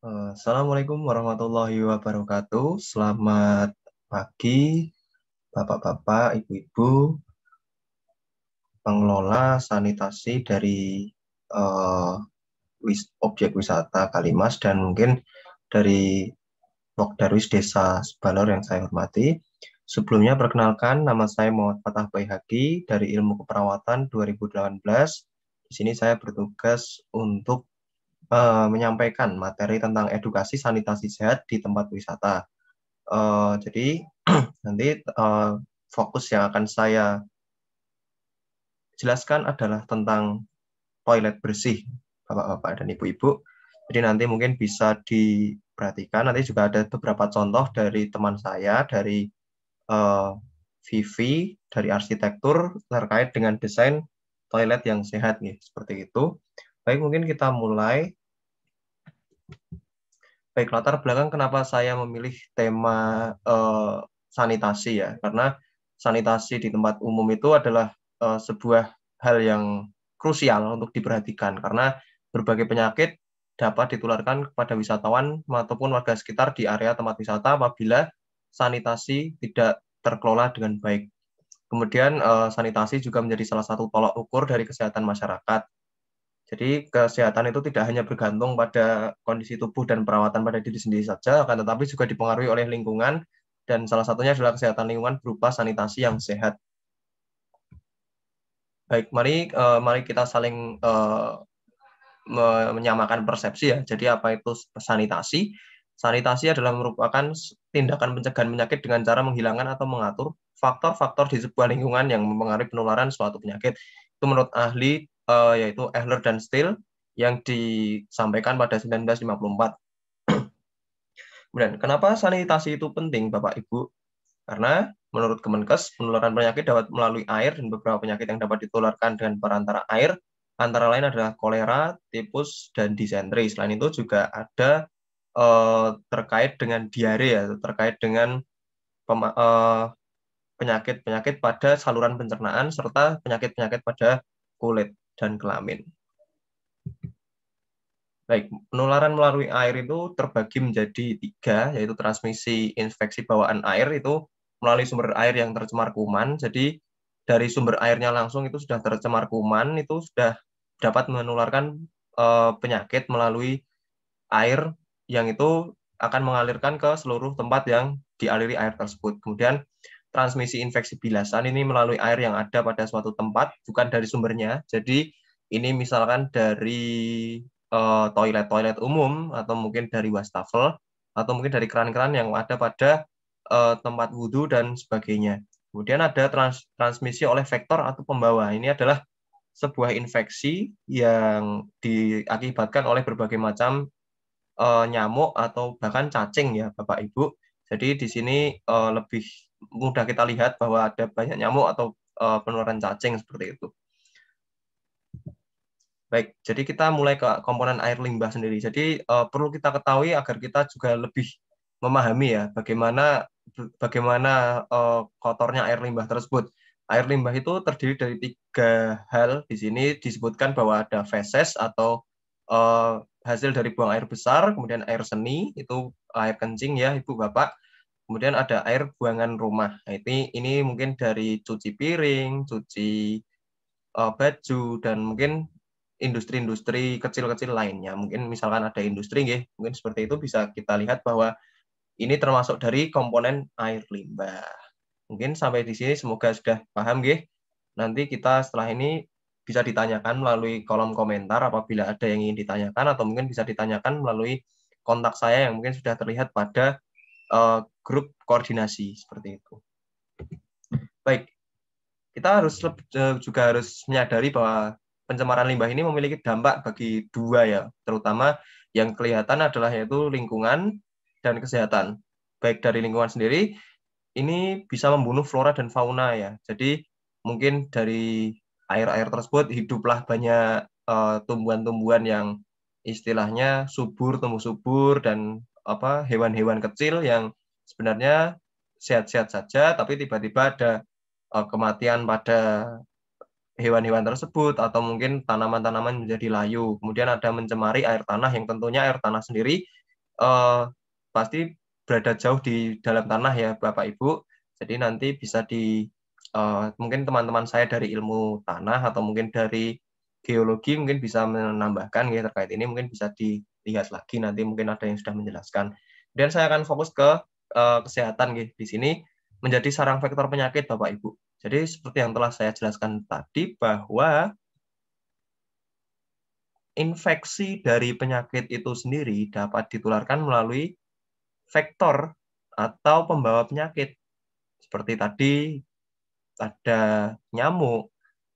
Assalamualaikum warahmatullahi wabarakatuh. Selamat pagi, Bapak-bapak, Ibu-ibu, pengelola sanitasi dari eh, objek wisata Kalimas dan mungkin dari Pokdarwis Desa Sebalor yang saya hormati. Sebelumnya perkenalkan, nama saya Muhammad Fatah Baihaqi dari Ilmu Keperawatan 2018. Di sini saya bertugas untuk menyampaikan materi tentang edukasi sanitasi sehat di tempat wisata. Jadi nanti fokus yang akan saya jelaskan adalah tentang toilet bersih, Bapak-bapak dan Ibu-ibu. Jadi nanti mungkin bisa diperhatikan, nanti juga ada beberapa contoh dari teman saya, dari eh, Vivi, dari arsitektur terkait dengan desain toilet yang sehat nih, seperti itu. Baik, mungkin kita mulai. Baik, latar belakang kenapa saya memilih tema sanitasi ya, karena sanitasi di tempat umum itu adalah sebuah hal yang krusial untuk diperhatikan, karena berbagai penyakit dapat ditularkan kepada wisatawan ataupun warga sekitar di area tempat wisata apabila sanitasi tidak terkelola dengan baik. Kemudian sanitasi juga menjadi salah satu tolak ukur dari kesehatan masyarakat. Jadi kesehatan itu tidak hanya bergantung pada kondisi tubuh dan perawatan pada diri sendiri saja, akan tetapi juga dipengaruhi oleh lingkungan, dan salah satunya adalah kesehatan lingkungan berupa sanitasi yang sehat. Baik, mari kita saling menyamakan persepsi ya. Jadi apa itu sanitasi? Sanitasi adalah merupakan tindakan pencegahan penyakit dengan cara menghilangkan atau mengatur faktor-faktor di sebuah lingkungan yang mempengaruhi penularan suatu penyakit. Itu menurut ahli yaitu Ehler dan Steele yang disampaikan pada 1954. Kemudian, kenapa sanitasi itu penting, Bapak Ibu? Karena menurut Kemenkes, penularan penyakit dapat melalui air dan beberapa penyakit yang dapat ditularkan dengan perantara air, antara lain adalah kolera, tipus, dan disentri. Selain itu juga ada terkait dengan diare ya, terkait dengan penyakit-penyakit pada saluran pencernaan serta penyakit-penyakit pada kulit dan kelamin. Baik, penularan melalui air itu terbagi menjadi tiga, yaitu transmisi infeksi bawaan air itu melalui sumber air yang tercemar kuman. Jadi dari sumber airnya langsung itu sudah tercemar kuman, itu sudah dapat menularkan penyakit melalui air yang itu akan mengalirkan ke seluruh tempat yang dialiri air tersebut. Kemudian transmisi infeksi bilasan ini melalui air yang ada pada suatu tempat, bukan dari sumbernya. Jadi ini misalkan dari toilet-toilet umum, atau mungkin dari wastafel, atau mungkin dari keran-keran yang ada pada tempat wudhu dan sebagainya. Kemudian ada transmisi oleh vektor atau pembawa. Ini adalah sebuah infeksi yang diakibatkan oleh berbagai macam nyamuk atau bahkan cacing ya Bapak Ibu. Jadi di sini lebih mudah kita lihat bahwa ada banyak nyamuk atau penularan cacing seperti itu. Baik, jadi kita mulai ke komponen air limbah sendiri. Jadi perlu kita ketahui agar kita juga lebih memahami ya bagaimana kotornya air limbah tersebut. Air limbah itu terdiri dari tiga hal. Di sini disebutkan bahwa ada feses atau hasil dari buang air besar, kemudian air seni itu air kencing ya Ibu Bapak. Kemudian ada air buangan rumah. Nah, ini mungkin dari cuci piring, cuci baju, dan mungkin industri-industri kecil-kecil lainnya. Mungkin misalkan ada industri, mungkin seperti itu bisa kita lihat bahwa ini termasuk dari komponen air limbah. Mungkin sampai di sini semoga sudah paham, Nanti kita setelah ini bisa ditanyakan melalui kolom komentar apabila ada yang ingin ditanyakan, atau mungkin bisa ditanyakan melalui kontak saya yang mungkin sudah terlihat pada grup koordinasi seperti itu. Baik, kita juga harus menyadari bahwa pencemaran limbah ini memiliki dampak bagi dua ya, terutama yang kelihatan adalah yaitu lingkungan dan kesehatan. Baik dari lingkungan sendiri, ini bisa membunuh flora dan fauna ya. Jadi mungkin dari air-air tersebut hiduplah banyak tumbuhan-tumbuhan yang istilahnya subur, tumbuh subur, dan hewan-hewan kecil yang sebenarnya sehat-sehat saja, tapi tiba-tiba ada kematian pada hewan-hewan tersebut, atau mungkin tanaman-tanaman menjadi layu. Kemudian ada mencemari air tanah yang tentunya air tanah sendiri pasti berada jauh di dalam tanah ya Bapak Ibu. Jadi nanti bisa mungkin teman-teman saya dari ilmu tanah atau mungkin dari geologi mungkin bisa menambahkan ya terkait ini, mungkin bisa dilihat lagi nanti mungkin ada yang sudah menjelaskan. Dan saya akan fokus ke kesehatan gitu. Di sini menjadi sarang vektor penyakit Bapak Ibu. Jadi seperti yang telah saya jelaskan tadi bahwa infeksi dari penyakit itu sendiri dapat ditularkan melalui vektor atau pembawa penyakit. Seperti tadi ada nyamuk,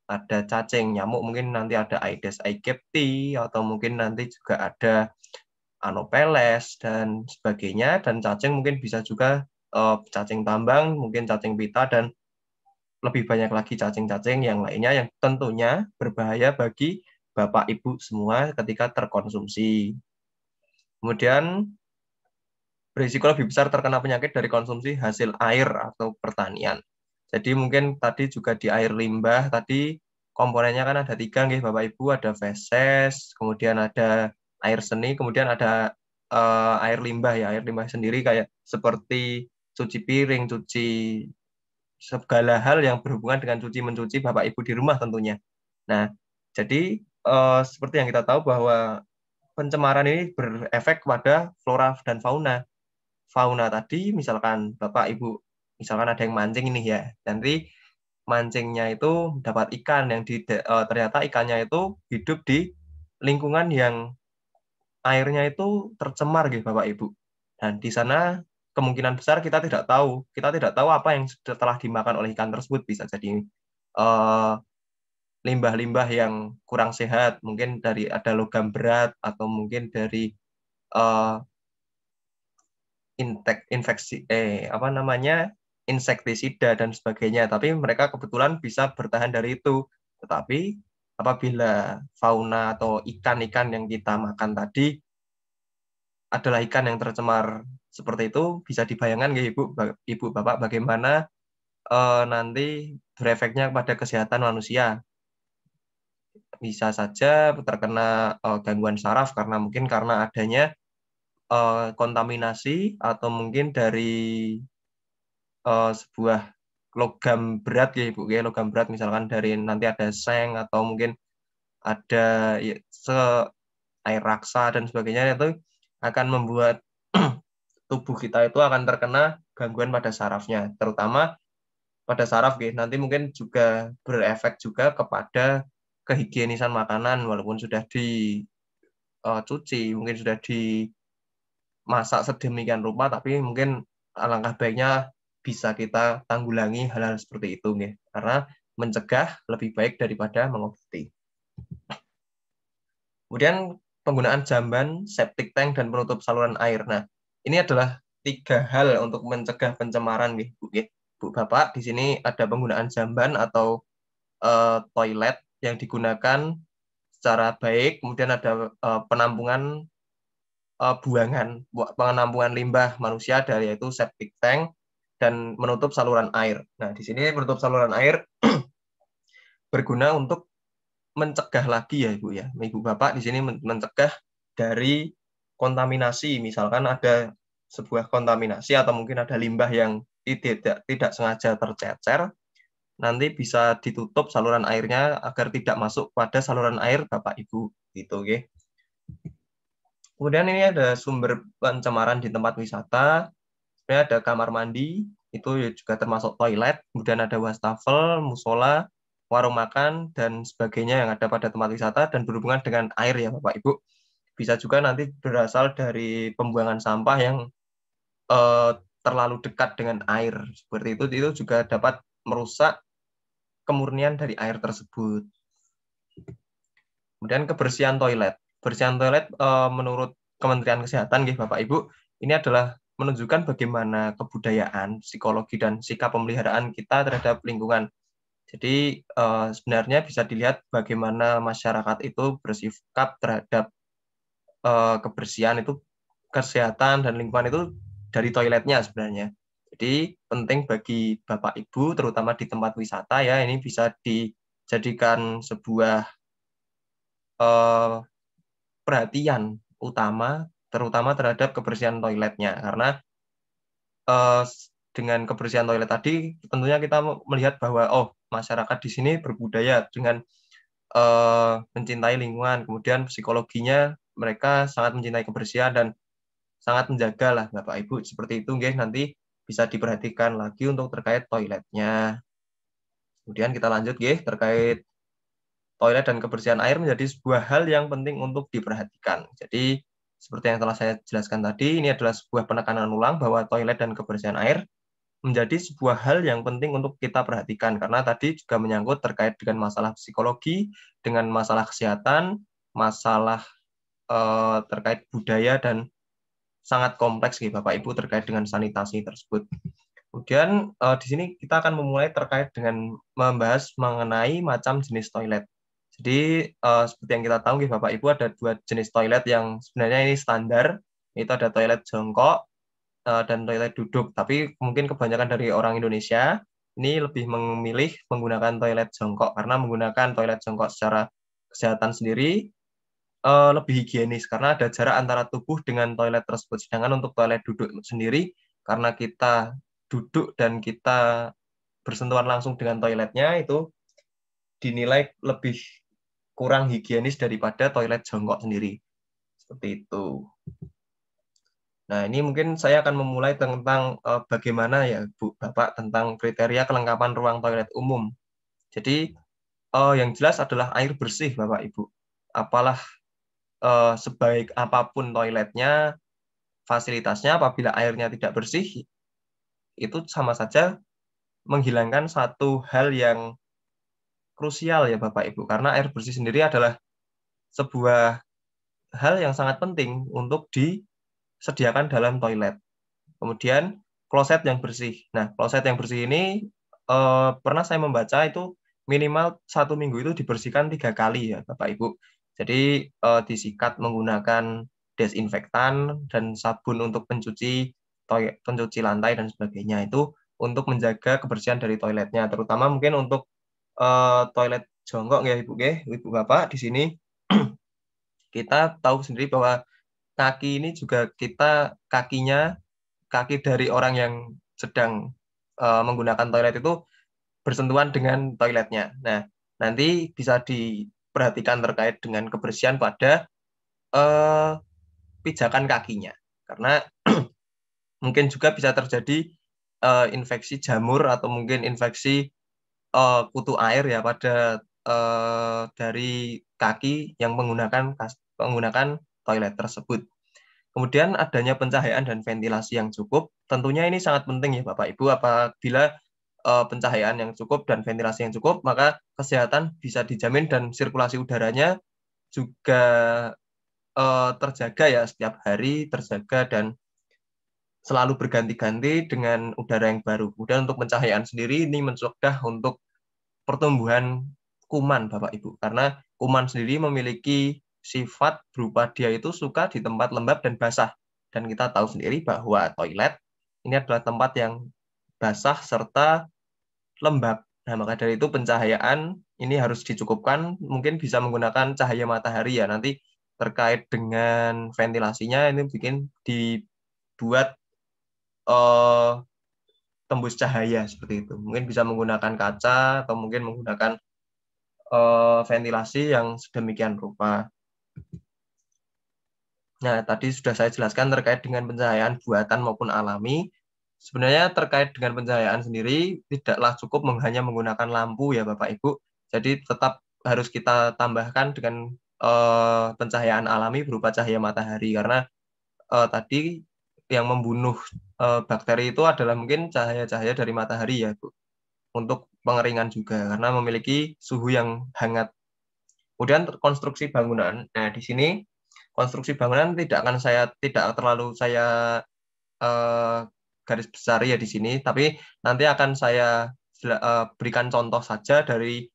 ada cacing nyamuk, mungkin nanti ada Aedes aegypti atau mungkin nanti juga ada Anopheles dan sebagainya, dan cacing mungkin bisa juga cacing tambang, mungkin cacing pita dan lebih banyak lagi cacing-cacing yang lainnya yang tentunya berbahaya bagi Bapak Ibu semua ketika terkonsumsi. Kemudian berisiko lebih besar terkena penyakit dari konsumsi hasil air atau pertanian. Jadi mungkin tadi juga di air limbah, tadi komponennya kan ada 3 nih Bapak Ibu, ada feses, kemudian ada air seni, kemudian ada air limbah ya, air limbah sendiri kayak seperti cuci piring, cuci segala hal yang berhubungan dengan cuci-mencuci Bapak Ibu di rumah tentunya. Nah, jadi seperti yang kita tahu bahwa pencemaran ini berefek kepada flora dan fauna. Fauna tadi, misalkan Bapak Ibu, misalkan ada yang mancing ini ya, nanti mancingnya itu dapat ikan yang ternyata ikannya itu hidup di lingkungan yang airnya itu tercemar gitu Bapak Ibu. Dan di sana kemungkinan besar kita tidak tahu apa yang telah dimakan oleh ikan tersebut, bisa jadi limbah-limbah yang kurang sehat, mungkin dari ada logam berat atau mungkin dari infeksi insektisida dan sebagainya, tapi mereka kebetulan bisa bertahan dari itu. Tetapi apabila fauna atau ikan-ikan yang kita makan tadi adalah ikan yang tercemar seperti itu, bisa dibayangkan ya Ibu Bapak bagaimana nanti berefeknya kepada kesehatan manusia. Bisa saja terkena gangguan saraf karena adanya kontaminasi atau mungkin dari sebuah logam berat ya Ibu, ya logam berat misalkan dari nanti ada seng atau mungkin ada ya, air raksa dan sebagainya, itu akan membuat tubuh kita itu akan terkena gangguan pada sarafnya, terutama pada saraf ya. Nanti mungkin juga berefek juga kepada kehigienisan makanan, walaupun sudah dicuci, mungkin sudah dimasak sedemikian rupa, tapi mungkin alangkah baiknya bisa kita tanggulangi hal-hal seperti itu nih, karena mencegah lebih baik daripada mengobati. Kemudian penggunaan jamban, septic tank, dan penutup saluran air. Nah, ini adalah 3 hal untuk mencegah pencemaran nih, Bu. Bu Bapak, di sini ada penggunaan jamban atau toilet yang digunakan secara baik, kemudian ada penampungan penampungan limbah manusia dari yaitu septic tank dan menutup saluran air. Nah, di sini menutup saluran air berguna untuk mencegah lagi ya Ibu ya. Ibu Bapak di sini mencegah dari kontaminasi. Misalkan ada sebuah kontaminasi atau mungkin ada limbah yang tidak sengaja tercecer, nanti bisa ditutup saluran airnya agar tidak masuk pada saluran air Bapak Ibu gitu oke. Kemudian ini ada sumber pencemaran di tempat wisata. Sebenarnya ada kamar mandi, itu juga termasuk toilet, kemudian ada wastafel, musola, warung makan, dan sebagainya yang ada pada tempat wisata dan berhubungan dengan air ya Bapak Ibu. Bisa juga nanti berasal dari pembuangan sampah yang terlalu dekat dengan air. Seperti itu juga dapat merusak kemurnian dari air tersebut. Kemudian kebersihan toilet. Kebersihan toilet menurut Kementerian Kesehatan Bapak Ibu, ini adalah menunjukkan bagaimana kebudayaan, psikologi, dan sikap pemeliharaan kita terhadap lingkungan. Jadi sebenarnya bisa dilihat bagaimana masyarakat itu bersikap terhadap kebersihan itu, kesehatan dan lingkungan itu dari toiletnya sebenarnya. Jadi penting bagi Bapak Ibu, terutama di tempat wisata ya, ini bisa dijadikan sebuah perhatian utama terutama terhadap kebersihan toiletnya. Karena dengan kebersihan toilet tadi, tentunya kita melihat bahwa masyarakat di sini berbudaya dengan mencintai lingkungan, kemudian psikologinya mereka sangat mencintai kebersihan dan sangat menjaga lah Bapak Ibu. Seperti itu nggih, nanti bisa diperhatikan lagi untuk terkait toiletnya. Kemudian kita lanjut nggih, terkait toilet dan kebersihan air menjadi sebuah hal yang penting untuk diperhatikan. Jadi seperti yang telah saya jelaskan tadi, ini adalah sebuah penekanan ulang bahwa toilet dan kebersihan air menjadi sebuah hal yang penting untuk kita perhatikan, karena tadi juga menyangkut terkait dengan masalah psikologi, dengan masalah kesehatan, masalah terkait budaya, dan sangat kompleks nih Bapak Ibu terkait dengan sanitasi tersebut. Kemudian di sini kita akan memulai terkait dengan membahas mengenai macam jenis toilet. Jadi seperti yang kita tahu nih Bapak Ibu, ada 2 jenis toilet yang sebenarnya ini standar, itu ada toilet jongkok dan toilet duduk. Tapi mungkin kebanyakan dari orang Indonesia ini lebih memilih menggunakan toilet jongkok, karena menggunakan toilet jongkok secara kesehatan sendiri lebih higienis karena ada jarak antara tubuh dengan toilet tersebut. Sedangkan untuk toilet duduk sendiri, karena kita duduk dan kita bersentuhan langsung dengan toiletnya, itu dinilai lebih kurang higienis daripada toilet jongkok sendiri. Seperti itu. Nah, ini mungkin saya akan memulai tentang bagaimana ya Bu, Bapak, tentang kriteria kelengkapan ruang toilet umum. Jadi, yang jelas adalah air bersih, Bapak Ibu. Apalah sebaik apapun toiletnya, fasilitasnya, apabila airnya tidak bersih, itu sama saja menghilangkan satu hal yang krusial ya Bapak Ibu. Karena air bersih sendiri adalah sebuah hal yang sangat penting untuk disediakan dalam toilet. Kemudian kloset yang bersih. Nah, kloset yang bersih ini pernah saya membaca itu minimal 1 minggu itu dibersihkan 3 kali ya Bapak Ibu. Jadi disikat menggunakan desinfektan dan sabun untuk pencuci lantai dan sebagainya, itu untuk menjaga kebersihan dari toiletnya, terutama mungkin untuk toilet jongkok ya Ibu Bapak. Di sini kita tahu sendiri bahwa kaki ini juga kaki dari orang yang sedang menggunakan toilet itu bersentuhan dengan toiletnya. Nah, nanti bisa diperhatikan terkait dengan kebersihan pada pijakan kakinya. Karena mungkin juga bisa terjadi infeksi jamur atau mungkin infeksi kutu air ya pada dari kaki yang menggunakan toilet tersebut. Kemudian adanya pencahayaan dan ventilasi yang cukup. Tentunya ini sangat penting ya Bapak Ibu. Apabila pencahayaan yang cukup dan ventilasi yang cukup, maka kesehatan bisa dijamin dan sirkulasi udaranya juga terjaga ya, setiap hari terjaga dan selalu berganti-ganti dengan udara yang baru. Kemudian untuk pencahayaan sendiri ini mencegah untuk pertumbuhan kuman Bapak Ibu. Karena kuman sendiri memiliki sifat berupa dia itu suka di tempat lembab dan basah. Dan kita tahu sendiri bahwa toilet ini adalah tempat yang basah serta lembab. Nah, maka dari itu pencahayaan ini harus dicukupkan, mungkin bisa menggunakan cahaya matahari ya. Nanti terkait dengan ventilasinya ini dibuat tembus cahaya seperti itu. Mungkin bisa menggunakan kaca atau mungkin menggunakan ventilasi yang sedemikian rupa. Nah, tadi sudah saya jelaskan terkait dengan pencahayaan buatan maupun alami. Sebenarnya terkait dengan pencahayaan sendiri tidaklah cukup hanya menggunakan lampu ya Bapak Ibu. Jadi tetap harus kita tambahkan dengan pencahayaan alami berupa cahaya matahari, karena tadi yang membunuh bakteri itu adalah mungkin cahaya-cahaya dari matahari ya Bu. Untuk pengeringan juga karena memiliki suhu yang hangat. Kemudian konstruksi bangunan. Nah, di sini konstruksi bangunan tidak terlalu saya garis besar ya di sini, tapi nanti akan saya berikan contoh saja dari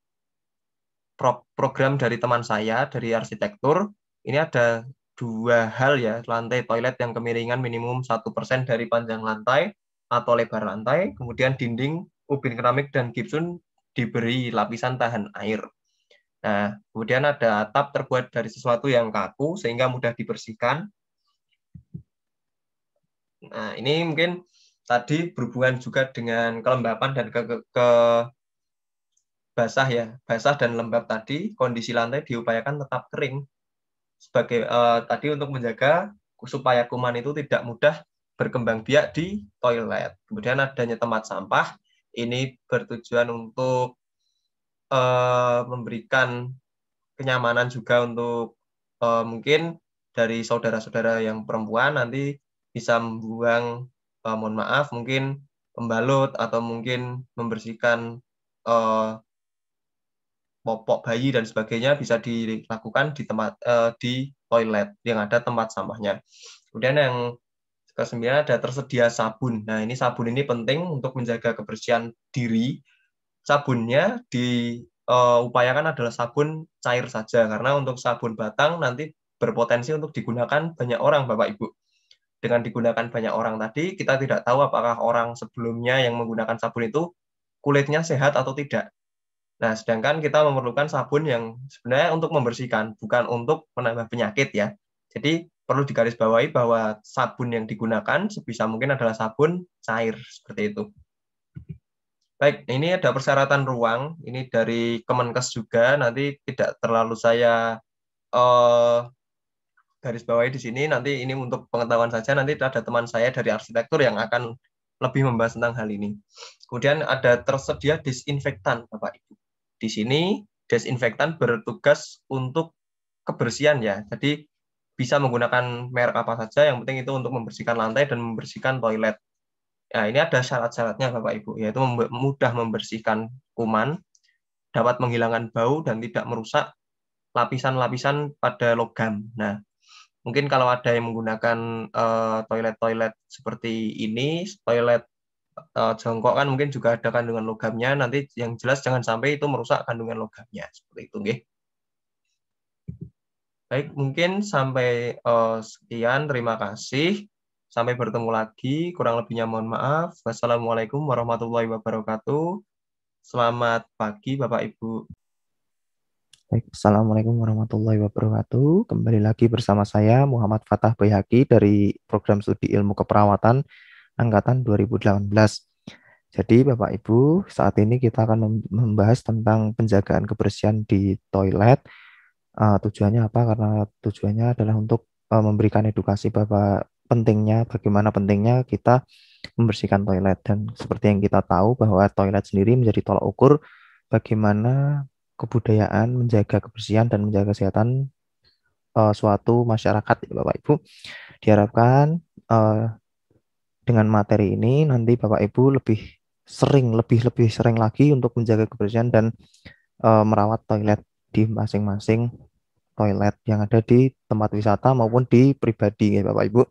program dari teman saya dari arsitektur. Ini ada 2 hal ya, lantai toilet yang kemiringan minimum 1% dari panjang lantai atau lebar lantai, kemudian dinding ubin keramik dan gipsum diberi lapisan tahan air. Nah, kemudian ada atap terbuat dari sesuatu yang kaku sehingga mudah dibersihkan. Nah, ini mungkin tadi berhubungan juga dengan kelembapan dan ke basah ya. Basah dan lembab tadi, kondisi lantai diupayakan tetap kering sebagai tadi untuk menjaga supaya kuman itu tidak mudah berkembang biak di toilet. Kemudian adanya tempat sampah, ini bertujuan untuk memberikan kenyamanan juga untuk mungkin dari saudara-saudara yang perempuan nanti bisa membuang, mohon maaf, mungkin pembalut atau mungkin membersihkan popok bayi dan sebagainya bisa dilakukan di tempat di toilet yang ada tempat sampahnya. Kemudian yang kesembilan ada tersedia sabun. Nah, ini sabun ini penting untuk menjaga kebersihan diri. Sabunnya diupayakan adalah sabun cair saja karena untuk sabun batang nanti berpotensi untuk digunakan banyak orang, Bapak Ibu. Dengan digunakan banyak orang tadi, kita tidak tahu apakah orang sebelumnya yang menggunakan sabun itu kulitnya sehat atau tidak. Nah, sedangkan kita memerlukan sabun yang sebenarnya untuk membersihkan, bukan untuk menambah penyakit ya. Jadi perlu digarisbawahi bahwa sabun yang digunakan sebisa mungkin adalah sabun cair seperti itu. Baik, ini ada persyaratan ruang. Ini dari Kemenkes juga. Nanti tidak terlalu saya garis bawahi di sini. Nanti ini untuk pengetahuan saja. Nanti ada teman saya dari arsitektur yang akan lebih membahas tentang hal ini. Kemudian ada tersedia disinfektan, Bapak Ibu. Di sini desinfektan bertugas untuk kebersihan ya. Jadi bisa menggunakan merek apa saja, yang penting itu untuk membersihkan lantai dan membersihkan toilet. Nah, ini ada syarat-syaratnya Bapak Ibu, yaitu mudah membersihkan kuman, dapat menghilangkan bau dan tidak merusak lapisan-lapisan pada logam. Nah, mungkin kalau ada yang menggunakan toilet-toilet seperti ini, toilet jongkok kan mungkin juga ada kandungan logamnya. Nanti yang jelas jangan sampai itu merusak kandungan logamnya. Seperti itu, nggih. Baik, mungkin sampai sekian. Terima kasih. Sampai bertemu lagi. Kurang lebihnya mohon maaf. Wassalamualaikum warahmatullahi wabarakatuh. Selamat pagi, Bapak Ibu. Baik, Assalamualaikum warahmatullahi wabarakatuh. Kembali lagi bersama saya Muhammad Fatah Bayhaqi dari Program Studi Ilmu Keperawatan Angkatan 2018. Jadi Bapak Ibu, saat ini kita akan membahas tentang penjagaan kebersihan di toilet. Tujuannya apa? Karena tujuannya adalah untuk memberikan edukasi bahwa bagaimana pentingnya kita membersihkan toilet. Dan seperti yang kita tahu bahwa toilet sendiri menjadi tolak ukur bagaimana kebudayaan menjaga kebersihan dan menjaga kesehatan suatu masyarakat ya Bapak Ibu. Diharapkan dengan materi ini nanti Bapak Ibu lebih sering lagi untuk menjaga kebersihan dan merawat toilet di masing-masing toilet yang ada di tempat wisata maupun di pribadi ya Bapak Ibu.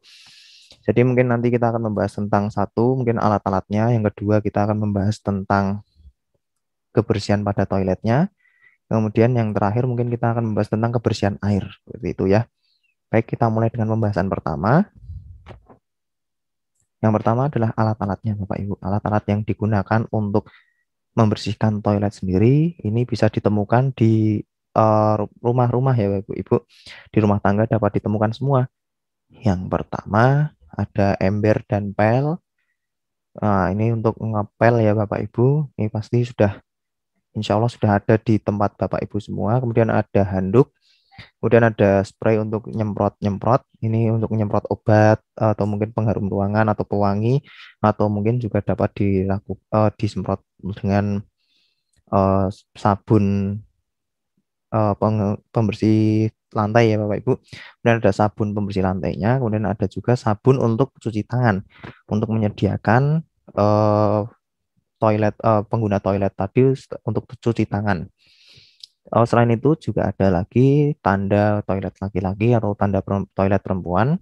Jadi mungkin nanti kita akan membahas tentang satu, mungkin alat-alatnya. Yang kedua kita akan membahas tentang kebersihan pada toiletnya. Kemudian yang terakhir mungkin kita akan membahas tentang kebersihan air. Seperti itu ya. Baik, kita mulai dengan pembahasan pertama. Yang pertama adalah alat-alatnya Bapak Ibu. Alat-alat yang digunakan untuk membersihkan toilet sendiri ini bisa ditemukan di rumah-rumah ya Bapak Ibu. Di rumah tangga dapat ditemukan semua. Yang pertama ada ember dan pel. Nah, ini untuk ngepel ya Bapak Ibu. Ini pasti insya Allah sudah ada di tempat Bapak Ibu semua. Kemudian ada handuk. Kemudian ada spray untuk nyemprot-nyemprot. Ini untuk menyemprot obat atau mungkin pengharum ruangan atau pewangi atau mungkin juga dapat disemprot dengan sabun pembersih lantai ya Bapak Ibu. Kemudian ada sabun pembersih lantainya. Kemudian ada juga sabun untuk cuci tangan untuk menyediakan pengguna toilet tadi untuk cuci tangan. Selain itu juga ada lagi tanda toilet laki-laki atau tanda toilet perempuan.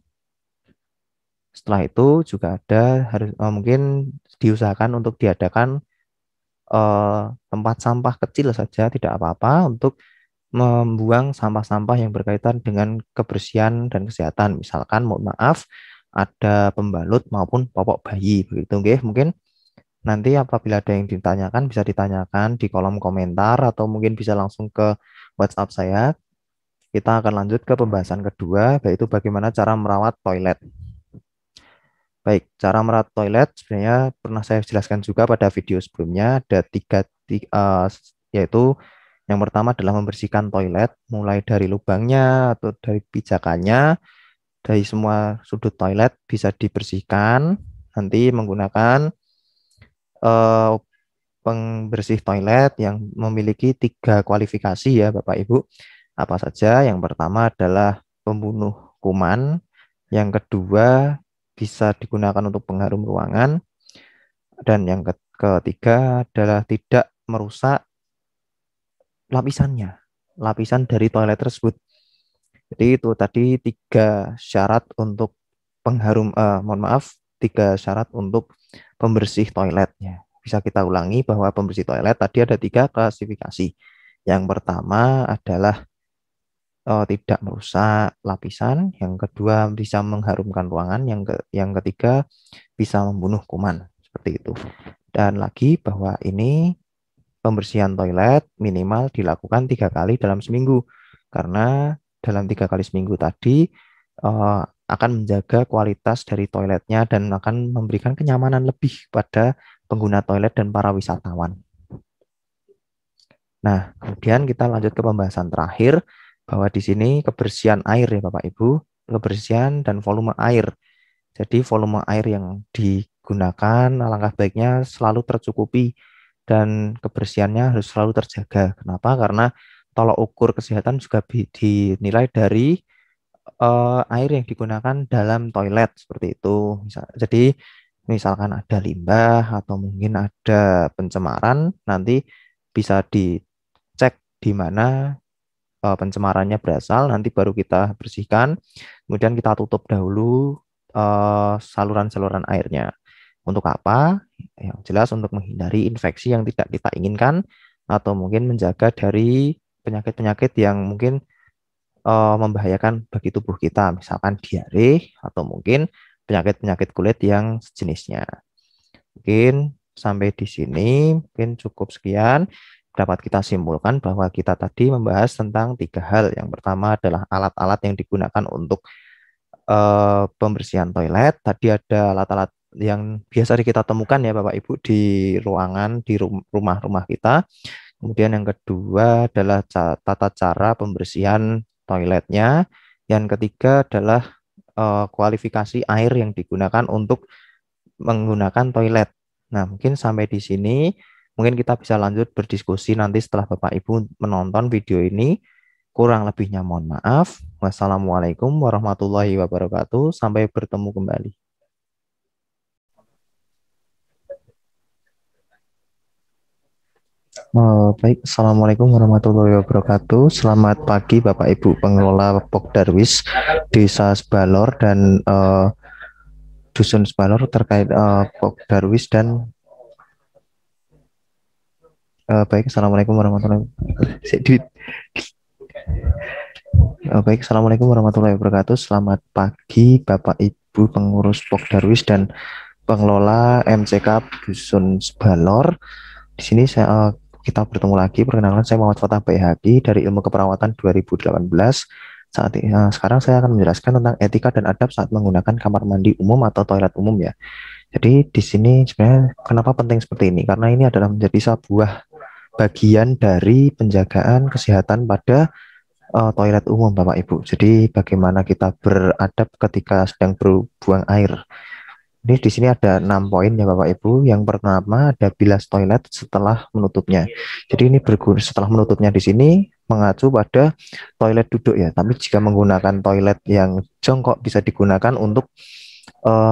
Setelah itu juga harus mungkin diusahakan untuk diadakan tempat sampah kecil saja, tidak apa-apa untuk membuang sampah-sampah yang berkaitan dengan kebersihan dan kesehatan. Misalkan, mohon maaf, ada pembalut maupun popok bayi, begitu, nggih. Mungkin nanti apabila ada yang ditanyakan, bisa ditanyakan di kolom komentar atau mungkin bisa langsung ke WhatsApp saya. Kita akan lanjut ke pembahasan kedua, yaitu bagaimana cara merawat toilet. Baik, cara merawat toilet sebenarnya pernah saya jelaskan juga pada video sebelumnya. Ada yaitu yang pertama adalah membersihkan toilet, mulai dari lubangnya atau dari pijakannya, dari semua sudut toilet bisa dibersihkan. Nanti menggunakan eh, pembersih toilet yang memiliki 3 kualifikasi ya Bapak Ibu. Apa saja? Yang pertama adalah pembunuh kuman, yang kedua bisa digunakan untuk pengharum ruangan, dan yang ketiga adalah tidak merusak lapisannya, lapisan dari toilet tersebut. Jadi itu tadi 3 syarat untuk mohon maaf, 3 syarat untuk pembersih toiletnya. Bisa kita ulangi bahwa pembersih toilet tadi ada 3 klasifikasi. Yang pertama adalah tidak merusak lapisan, yang kedua bisa mengharumkan ruangan, yang ketiga bisa membunuh kuman, seperti itu. Dan lagi bahwa ini pembersihan toilet minimal dilakukan 3 kali dalam seminggu, karena dalam 3 kali seminggu tadi akan menjaga kualitas dari toiletnya dan akan memberikan kenyamanan lebih pada pengguna toilet dan para wisatawan. Nah, kemudian kita lanjut ke pembahasan terakhir, bahwa di sini kebersihan air ya Bapak Ibu, kebersihan dan volume air. Jadi volume air yang digunakan alangkah baiknya selalu tercukupi dan kebersihannya harus selalu terjaga. Kenapa? Karena tolok ukur kesehatan juga dinilai dari air yang digunakan dalam toilet seperti itu. Jadi misalkan ada limbah atau mungkin ada pencemaran, nanti bisa dicek di mana pencemarannya berasal, nanti baru kita bersihkan, kemudian kita tutup dahulu saluran-saluran airnya. Untuk apa? Yang jelas untuk menghindari infeksi yang tidak kita inginkan atau mungkin menjaga dari penyakit-penyakit yang mungkin membahayakan bagi tubuh kita, misalkan diare atau mungkin penyakit-penyakit kulit yang sejenisnya. Mungkin sampai di sini, mungkin cukup sekian. Dapat kita simpulkan bahwa kita tadi membahas tentang 3 hal. Yang pertama adalah alat-alat yang digunakan untuk pembersihan toilet. Tadi ada alat-alat yang biasa kita temukan ya Bapak Ibu di ruangan, di rumah-rumah kita. Kemudian yang kedua adalah tata cara pembersihan toiletnya. Yang ketiga adalah kualifikasi air yang digunakan untuk menggunakan toilet. Nah, mungkin sampai di sini, mungkin kita bisa lanjut berdiskusi nanti setelah Bapak Ibu menonton video ini. Kurang lebihnya mohon maaf. Wassalamualaikum warahmatullahi wabarakatuh. Sampai bertemu kembali. Baik, Assalamualaikum warahmatullahi wabarakatuh. Selamat pagi Bapak Ibu pengelola Pok Darwis, Desa Sebalor dan Dusun Sebalor terkait Pok Darwis dan baik, Assalamualaikum warahmatullahi wabarakatuh. Baik, Assalamualaikum warahmatullahi wabarakatuh. Selamat pagi Bapak Ibu pengurus Pok Darwis dan pengelola MCK Dusun Sebalor. Di sini kita bertemu lagi. Perkenalkan, saya Muhammad Fatah Baihaqi dari Ilmu Keperawatan 2018. Sekarang saya akan menjelaskan tentang etika dan adab saat menggunakan kamar mandi umum atau toilet umum ya. Jadi di sini sebenarnya kenapa penting seperti ini? Karena ini adalah menjadi sebuah bagian dari penjagaan kesehatan pada toilet umum Bapak Ibu. Jadi bagaimana kita beradab ketika sedang berbuang air. Ini di sini ada 6 poin ya Bapak Ibu. Yang pertama ada bilas toilet setelah menutupnya. Jadi ini berguna setelah menutupnya di sini mengacu pada toilet duduk ya. Tapi jika menggunakan toilet yang jongkok bisa digunakan untuk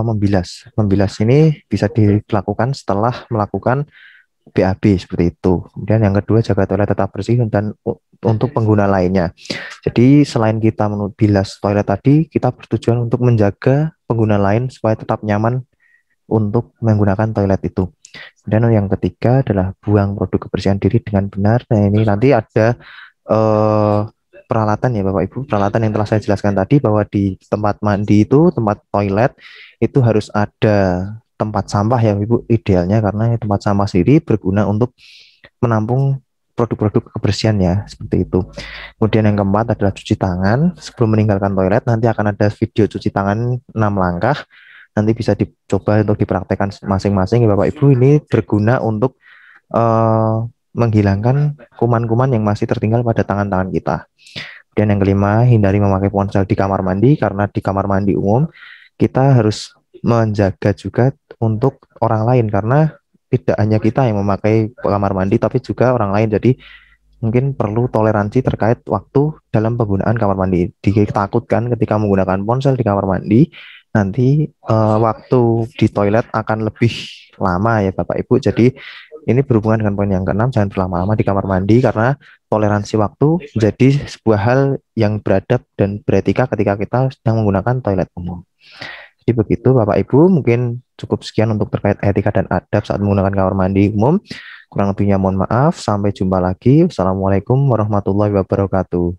membilas. Membilas ini bisa dilakukan setelah melakukan BAB seperti itu. Kemudian yang kedua, jaga toilet tetap bersih dan untuk pengguna lainnya. Jadi selain kita bilas toilet tadi, kita bertujuan untuk menjaga pengguna lain supaya tetap nyaman untuk menggunakan toilet itu. Dan yang ketiga adalah buang produk kebersihan diri dengan benar. Nah, ini nanti ada peralatan ya Bapak Ibu, peralatan yang telah saya jelaskan tadi bahwa di tempat mandi itu, tempat toilet itu harus ada tempat sampah ya Ibu idealnya, karena tempat sampah sendiri berguna untuk menampung produk-produk kebersihan ya, seperti itu. Kemudian yang keempat adalah cuci tangan sebelum meninggalkan toilet. Nanti akan ada video cuci tangan 6 langkah. nanti bisa dicoba untuk dipraktekkan masing-masing ya Bapak Ibu. Ini berguna untuk eh, menghilangkan kuman-kuman yang masih tertinggal pada tangan-tangan kita. Dan yang kelima, hindari memakai ponsel di kamar mandi karena di kamar mandi umum kita harus menjaga juga untuk orang lain karena tidak hanya kita yang memakai kamar mandi tapi juga orang lain. Jadi mungkin perlu toleransi terkait waktu dalam penggunaan kamar mandi. Ditakutkan ketika menggunakan ponsel di kamar mandi, nanti waktu di toilet akan lebih lama ya Bapak Ibu. Jadi ini berhubungan dengan poin yang keenam, jangan berlama-lama di kamar mandi karena toleransi waktu menjadi sebuah hal yang beradab dan beretika ketika kita sedang menggunakan toilet umum. Jadi begitu Bapak Ibu, mungkin cukup sekian untuk terkait etika dan adab saat menggunakan kamar mandi umum. Kurang lebihnya mohon maaf. Sampai jumpa lagi. Wassalamualaikum warahmatullahi wabarakatuh.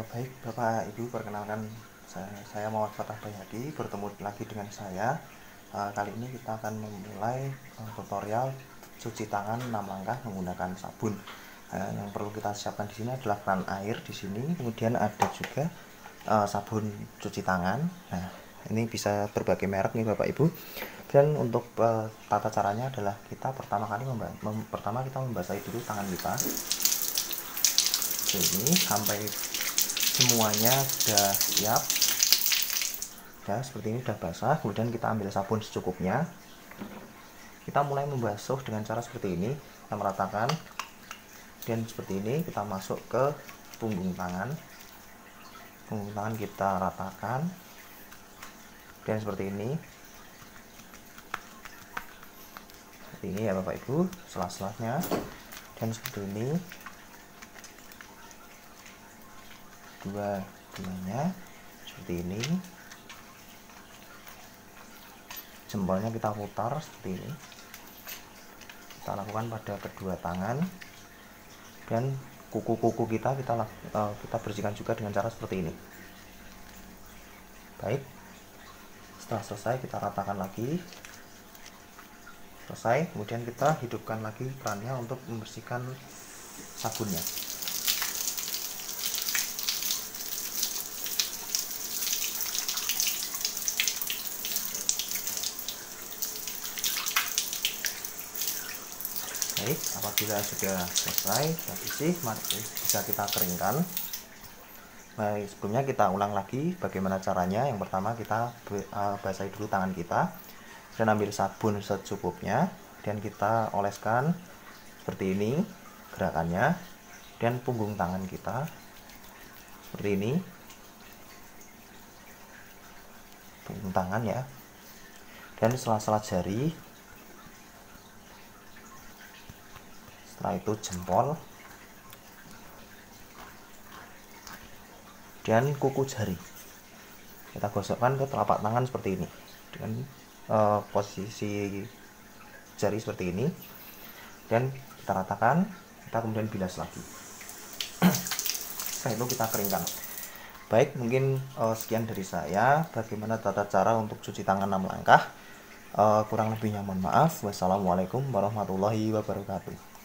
Baik Bapak Ibu, perkenalkan saya Muhammad Fatah Bayhaqi, bertemu lagi dengan saya. Kali ini kita akan memulai tutorial cuci tangan 6 langkah menggunakan sabun. Yang perlu kita siapkan di sini adalah keran air di sini, kemudian ada juga sabun cuci tangan. Nah, ini bisa berbagai merek nih Bapak Ibu. Dan untuk tata caranya adalah kita pertama kita membasahi dulu tangan kita. Ini sampai semuanya sudah siap. Ya, seperti ini sudah basah. Kemudian kita ambil sabun secukupnya. Kita mulai membasuh dengan cara seperti ini. Kita meratakan. Dan seperti ini kita masuk ke punggung tangan. Punggung tangan kita ratakan. Dan seperti ini. Seperti ini ya Bapak Ibu, sela-selanya. Dan seperti ini. Dua-duanya seperti ini. Jempolnya kita putar seperti ini. Kita lakukan pada kedua tangan. Dan kuku-kuku kita bersihkan juga dengan cara seperti ini. Baik. Setelah selesai kita ratakan lagi. Selesai, kemudian kita hidupkan lagi kerannya untuk membersihkan sabunnya. Baik, apabila sudah selesai dan bersih, bisa kita keringkan. Baik, sebelumnya kita ulang lagi bagaimana caranya. Yang pertama kita basahi dulu tangan kita dan ambil sabun secukupnya dan kita oleskan seperti ini gerakannya. Dan punggung tangan kita seperti ini, punggung tangan ya, dan sela-sela jari. Setelah itu jempol dan kuku jari kita gosokkan ke telapak tangan seperti ini dengan posisi jari seperti ini, dan kita ratakan. Kita kemudian bilas lagi. Setelah itu kita keringkan. Baik, mungkin sekian dari saya bagaimana tata cara untuk cuci tangan 6 langkah. Kurang lebihnya mohon maaf. Wassalamualaikum warahmatullahi wabarakatuh.